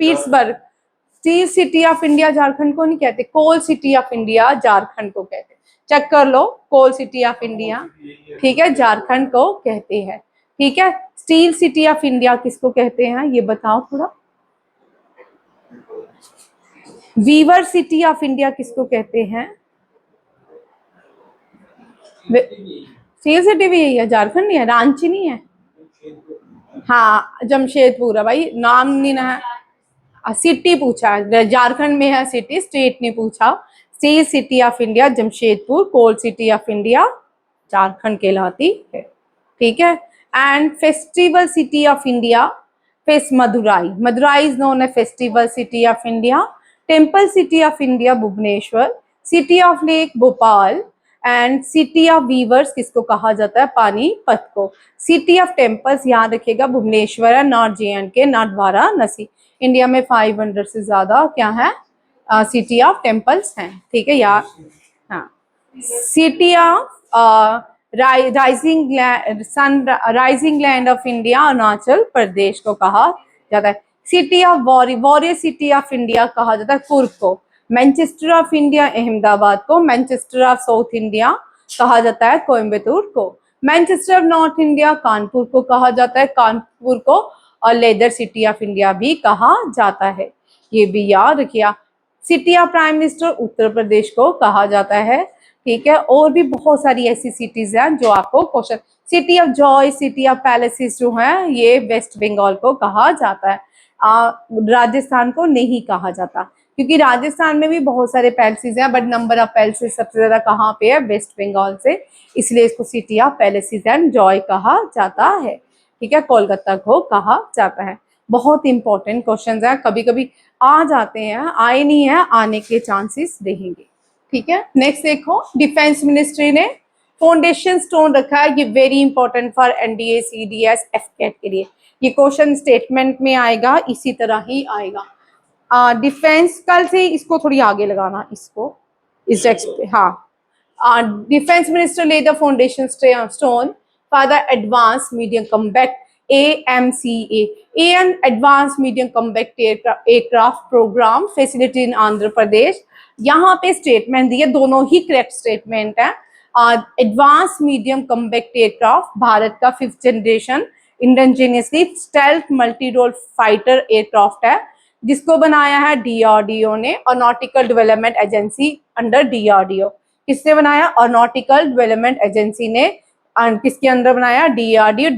Pittsburgh. Steel city of India Jharkhand को नहीं कहते, coal city of India Jharkhand को कहते। चेक कर लो, कोल सिटी ऑफ इंडिया, ठीक है, झारखंड को कहते हैं। ठीक है, स्टील सिटी ऑफ इंडिया किसको कहते हैं ये बताओ थोड़ा। वीवर सिटी ऑफ इंडिया किसको कहते हैं? स्टील सिटी भी यही है, झारखंड नहीं है, रांची नहीं है। हाँ, जमशेदपुर है भाई, नाम नहीं ना है, सिटी पूछा है, झारखंड में है सिटी, स्टेट नहीं पूछा। Steel city of India Jamshedpur, coal city of India Jharkhand कहलाती है। ठीक है, and festival city of India face Madurai. Madurai is known a festival city of India. Temple city of India Bhubaneswar. City of lake Bhopal. And city of weavers किसको कहा जाता है? पानीपत को। City of temples याद रखिएगा भुवनेश्वर है, not JNK, not Varanasi. India में 500 से ज्यादा क्या है सिटी ऑफ टेम्पल्स हैं। ठीक है यार, हाँ। City of rising land of India Arunachal Pradesh को कहा जाता है। City of warrior city of India कहा जाता है कुर्ग को। मैनचेस्टर ऑफ इंडिया अहमदाबाद को। मैनचेस्टर ऑफ साउथ इंडिया कहा जाता है कोयम्बतूर को। Manchester of north India Kanpur को कहा जाता है, कानपुर को। और लेदर सिटी ऑफ इंडिया भी कहा जाता है, ये भी याद रखिए। City of prime minister Uttar Pradesh को कहा जाता है। ठीक है, और भी बहुत सारी ऐसी सिटीज हैं जो आपको question. City of Joy, city of palaces जो है ये वेस्ट बंगाल को कहा जाता है, राजस्थान को नहीं कहा जाता, क्योंकि राजस्थान में भी बहुत सारे पैलेसेस हैं, बट नंबर ऑफ पैलेसेस सबसे ज्यादा कहाँ पे है? वेस्ट बंगाल से, इसलिए इसको city of palaces and Joy कहा जाता है। ठीक है, कोलकाता को कहा जाता है। बहुत इंपॉर्टेंट क्वेश्चंस हैं, कभी कभी आ जाते हैं, आए नहीं है, आने के चांसेस रहेंगे। ठीक है, नेक्स्ट देखो, डिफेंस मिनिस्ट्री ने फाउंडेशन स्टोन रखा है, ये very important for NDA CDS FCAT के लिए। ये क्वेश्चन स्टेटमेंट में आएगा, इसी तरह ही आएगा। डिफेंस, कल से इसको थोड़ी आगे लगाना, इसको इस हाँ। Defence minister laid the foundation stone for the advance medium combat AMCA, an advance medium combat aircraft programme facility in Andhra Pradesh. यहाँ पे स्टेटमेंट दिए, दोनों ही करेक्ट स्टेटमेंट है। Advance medium combat aircraft Bharat का 5th generation indigenously stealth multi role fighter aircraft है, जिसको बनाया है DRDO ने, aeronautical development agency under DRDO। किसने बनाया? एरोनॉटिकल डेवलपमेंट एजेंसी ने। किसके अंदर बनाया? DRDO,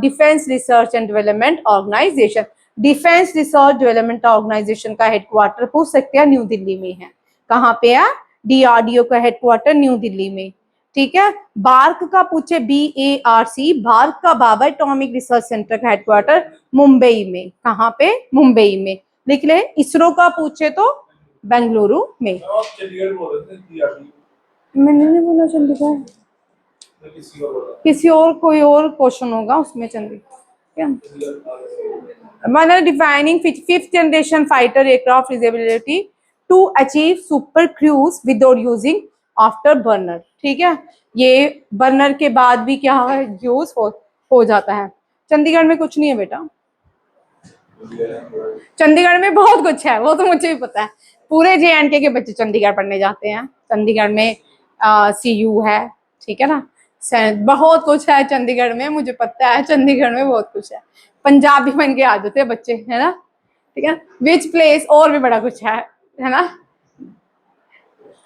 defence research and development organisation. Defence research development organisation का हेडक्वार्टर पूछ सकते हैं, न्यू दिल्ली में है। कहाँ पे है? DRDO का हेडक्वार्टर न्यू दिल्ली में। ठीक है। बार्क का पूछे, BARC, बार्क का बाबा एटॉमिक रिसर्च सेंटर का हेडक्वार्टर मुंबई में। कहाँ पे? मुंबई में। लिख ले। इसरो का पूछे तो बेंगलुरु में। मैंने नहीं बोला चंडीगढ़, किसी और कोई और क्वेश्चन होगा उसमें चंडीगढ़। मैंने defining 5th generation fighter aircraft is ability to achieve super cruise without using after burner. ठीक है, ये बर्नर के बाद भी क्या है? यूज हो जाता है। चंडीगढ़ में कुछ नहीं है बेटा, चंडीगढ़ में बहुत कुछ है, वो तो मुझे भी पता है। पूरे JNK के बच्चे चंडीगढ़ पढ़ने जाते हैं। चंडीगढ़ में CU है, ठीक है ना, बहुत कुछ है चंडीगढ़ में, मुझे पता है चंडीगढ़ में बहुत कुछ है। पंजाबी बन के आ जाते हैं बच्चे, है ना, ठीक है। विच प्लेस, और भी बड़ा कुछ है ना,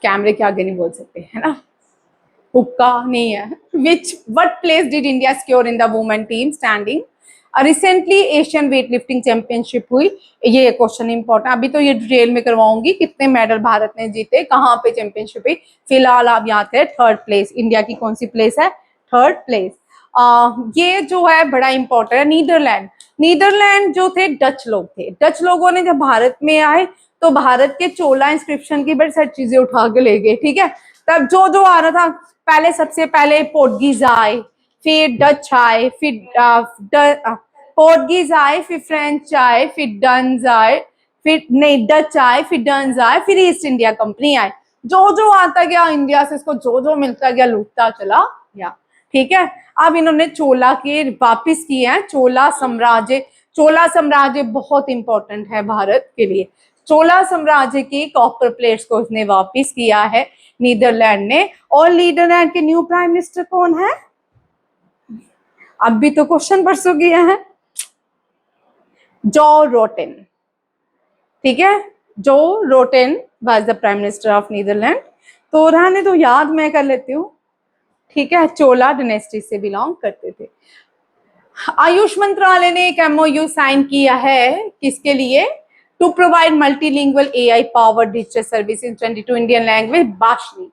कैमरे के आगे नहीं बोल सकते, है ना, हुक्का नहीं है। What place did India secure in the women team standing? Recently Asian weight lifting championship हुई। ये क्वेश्चन इंपॉर्टेंट, अभी तो ये डिटेल में करवाऊंगी, कितने मेडल भारत ने जीते, कहाँ पे चैंपियनशिप हुई। फिलहाल आप याद करें 3rd प्लेस, इंडिया की कौन सी प्लेस है? 3rd place. ये जो है बड़ा इंपॉर्टेंट है। नीदरलैंड, नीदरलैंड जो थे डच लोग थे। डच लोगों ने जब भारत में आए तो भारत के चोला इंस्क्रिप्शन की बड़ी सारी चीजें उठा के ले गए, ठीक है। तब जो आ रहा था, पहले सबसे पहले पोर्टुगीज आए, फिर डच आए, फिर पोर्टुगीज आए, फिर फ्रेंच आए, फिर डन्स आए, फिर नहीं डच आए, फिर डन्स आए, फिर ईस्ट इंडिया कंपनी आए। जो आता गया इंडिया से, इसको जो मिलता गया लूटता चला गया, ठीक है। अब इन्होंने चोला के वापिस किए हैं, चोला साम्राज्य। चोला साम्राज्य बहुत इंपॉर्टेंट है भारत के लिए। चोला साम्राज्य की कॉपर प्लेट्स को इसने वापिस किया है नीदरलैंड ने। और नीदरलैंड के न्यू प्राइम मिनिस्टर कौन है? अब भी तो क्वेश्चन परसों किया है, जो रोटेन, ठीक है। जो Rutte was the prime minister of Netherlands. तो रहने तो याद मैं कर लेती हूँ, ठीक है। चोला डायनेस्टी से बिलोंग करते थे। आयुष मंत्रालय ने एक MOU साइन किया है, किसके लिए? To provide multilingual AI power digital service in 22 Indian language. Bhashini,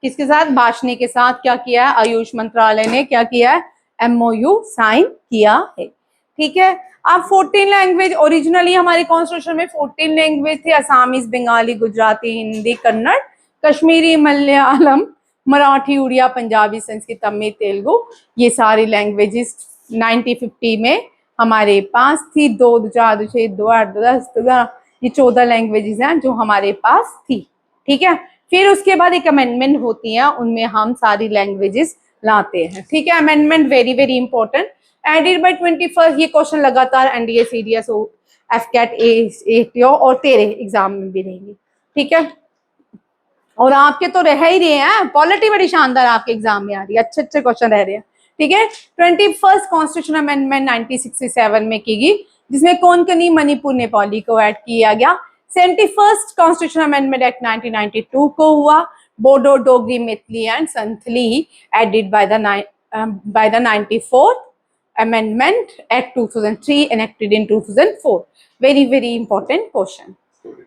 किसके साथ? भाषणी के साथ क्या किया है? आयुष मंत्रालय ने क्या किया है? MOU साइन किया है, ठीक है। अब 14 लैंग्वेज, ओरिजिनली हमारे कॉन्स्टिट्यूशन में 14 लैंग्वेज थे, असामीज, बंगाली, गुजराती, हिंदी, कन्नड़, कश्मीरी, मलयालम, मराठी, उड़िया, पंजाबी, संस्कृत, तमिल, तेलुगु। ये सारी लैंग्वेजेस 1950 में हमारे पास थी। 2, 4, 2, 6, 2, 8, 2, 10, 11, ये 14 लैंग्वेजेस हैं जो हमारे पास थी, ठीक है। फिर उसके बाद एक अमेंडमेंट होती है, उनमें हम सारी लैंग्वेजेस लाते हैं, ठीक है। Amendment very very important. Added by 21, ये क्वेश्चन लगातार NDA, CDS, FCAT, ATO और तेरे एग्जाम में भी रहेंगे, ठीक है। और आपके तो रह ही रहे हैं, पॉलिटी बड़ी शानदार आपके एग्जाम में आ रही है, अच्छे अच्छे क्वेश्चन रह रहे हैं, ठीक है। 21st कॉन्स्टिट्यूशन अमेंडमेंट 1967 में की गई, जिसमें कोंकणी, मणिपुर, नेपाली को ऐड किया गया। 71st कॉन्स्टिट्यूशन अमेंडमेंट एक्ट 1992 को हुआ। Bodo, Dogri, Maithili and Santhali added by the 94th amendment act 2003 enacted in 2004। Very very important question,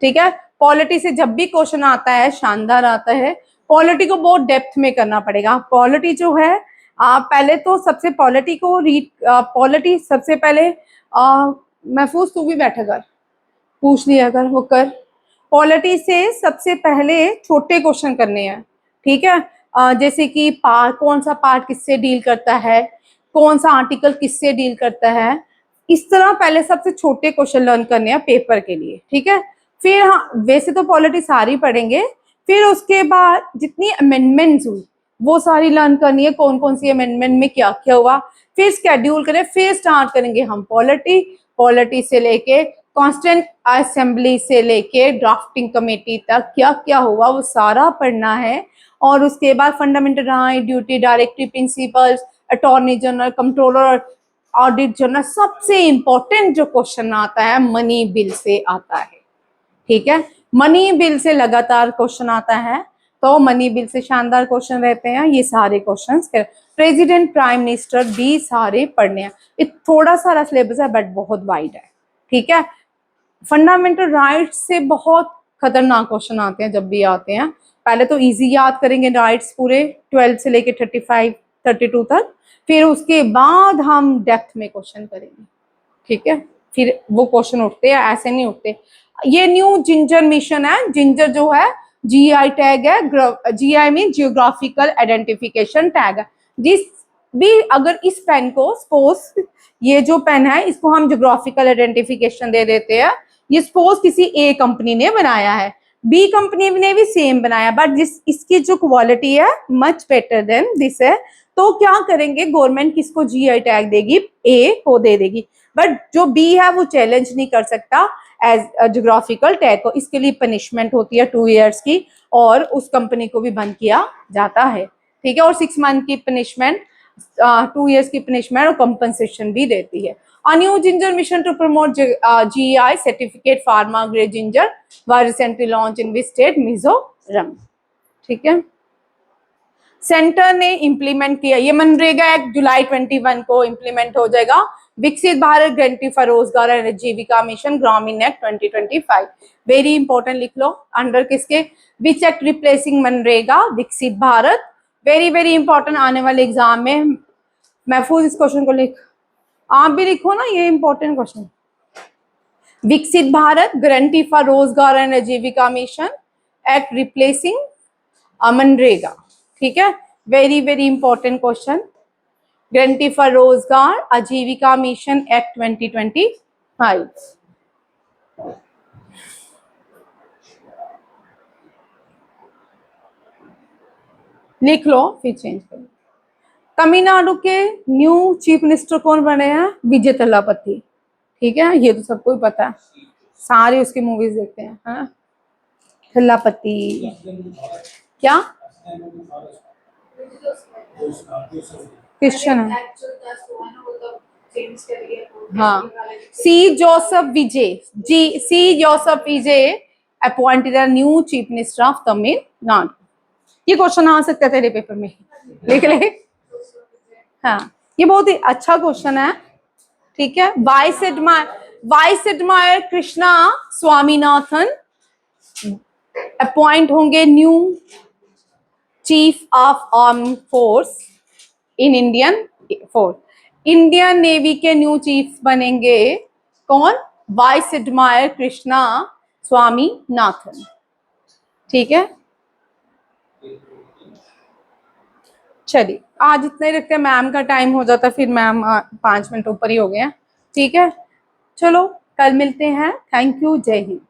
ठीक है। पॉलिटी से जब भी क्वेश्चन आता है, शानदार आता है। पॉलिटी को बहुत डेप्थ में करना पड़ेगा। पॉलिटी जो है, पहले तो सबसे पॉलिटी को रीड, पॉलिटी सबसे पहले महफूज तू भी बैठा कर, पूछ लिया कर, वो कर। पॉलिटी से सबसे पहले छोटे क्वेश्चन करने हैं, ठीक है। जैसे कि कौन सा पार्ट किससे डील करता है, कौन सा आर्टिकल किससे डील करता है, इस तरह पहले सबसे छोटे क्वेश्चन लर्न करने हैं पेपर के लिए, ठीक है। फिर वैसे तो पॉलिटी सारी पढ़ेंगे, फिर उसके बाद जितनी अमेंडमेंट्स हुई, वो सारी लर्न करनी है, कौन कौन सी अमेंडमेंट में क्या क्या हुआ, फिर शेड्यूल करें, फिर स्टार्ट करेंगे हम पॉलिटी, पॉलिटी से लेके कांस्टेंट असेंबली से लेके ड्राफ्टिंग कमेटी तक क्या क्या हुआ वो सारा पढ़ना है। और उसके बाद fundamental right, duty, directive principles, attorney general, controller, audit general, सबसे इंपॉर्टेंट जो क्वेश्चन आता है मनी बिल से आता है। ठीक है, मनी बिल से लगातार क्वेश्चन आता है, तो मनी बिल से शानदार क्वेश्चन रहते हैं ये सारे क्वेश्चंस। प्रेसिडेंट, प्राइम मिनिस्टर भी सारे पढ़ने हैं। ये थोड़ा सारा सिलेबस है बट बहुत वाइड है। ठीक है, फंडामेंटल राइट्स से बहुत खतरनाक क्वेश्चन आते हैं जब भी आते हैं। पहले तो इजी याद करेंगे राइट्स पूरे 12 से लेके 35 32 तक, फिर उसके बाद हम डेप्थ में क्वेश्चन करेंगे। ठीक है, फिर वो क्वेश्चन उठते हैं, ऐसे नहीं उठते। ये न्यू जिंजर मिशन है। जिंजर जो है जीआई टैग है, GI mean geographical identification tag है। जिस भी अगर इस पेन को सपोज ये जो पेन है इसको हम जियोग्राफिकल आइडेंटिफिकेशन दे देते हैं, ये सपोज किसी ए कंपनी ने बनाया है, बी कंपनी ने भी सेम बनाया, बट जिस इसकी जो क्वालिटी है मच बेटर देन दिस है, तो क्या करेंगे गवर्नमेंट किसको जीआई टैग देगी, ए को दे देगी, बट जो बी है वो चैलेंज नहीं कर सकता एज जियोग्राफिकल टैग को। इसके लिए पनिशमेंट होती है 2 years की, और उस कंपनी को भी बंद किया जाता है। ठीक है, और 6 month की पनिशमेंट, 2 years की पनिशमेंट और कंपनसेशन भी देती है। A new ginger mission to promote GI certificate pharma grade ginger was recently launched in which state? Mizoram. ठीक है, सेंटर ने इंप्लीमेंट किया, ये मनरेगा एक्ट जुलाई 21 को इंप्लीमेंट हो जाएगा। विकसित भारत गारंटी फॉर रोजगार एंड आजीविका मिशन ग्रामीण एक्ट 2025, वेरी इंपॉर्टेंट लिख लो अंडर किसके, विच एक्ट रिप्लेसिंग मनरेगा, विकसित भारत, वेरी वेरी इंपॉर्टेंट आने वाले एग्जाम में। महफूज इस क्वेश्चन को लिख, आप भी लिखो ना, ये इंपॉर्टेंट क्वेश्चन। विकसित भारत गारंटी फॉर रोजगार एंड आजीविका मिशन एक्ट रिप्लेसिंग मनरेगा। ठीक है, very very important question. Guarantee for रोजगार आजीविका मिशन एक्ट 2025 लिख लो, फिर चेंज करो। तमिलनाडु के न्यू चीफ मिनिस्टर कौन बने हैं, विजय तलापति। ठीक है, ये तो सबको ही पता है, सारे उसकी मूवीज देखते हैं, है ना। तलापति क्या क्वेश्चन है, हाँ, सी जोसेफ विजय, जी C Joseph Vijay appointed a new chief minister of Tamil. ये क्वेश्चन आ सकता है तेरे पेपर में, लिख ले। हाँ, ये बहुत ही अच्छा क्वेश्चन है। ठीक है, vice admiral Krishna Swaminathan appoint होंगे new chief of arm force in Indian force. Indian navy के न्यू चीफ बनेंगे कौन, वाइस एडमायर कृष्णा स्वामीनाथन। ठीक है, चलिए आज इतना ही रखते हैं, मैम का टाइम हो जाता, फिर मैम 5 मिनट ऊपर ही हो गए हैं। ठीक है, चलो कल मिलते हैं। थैंक यू, जय हिंद।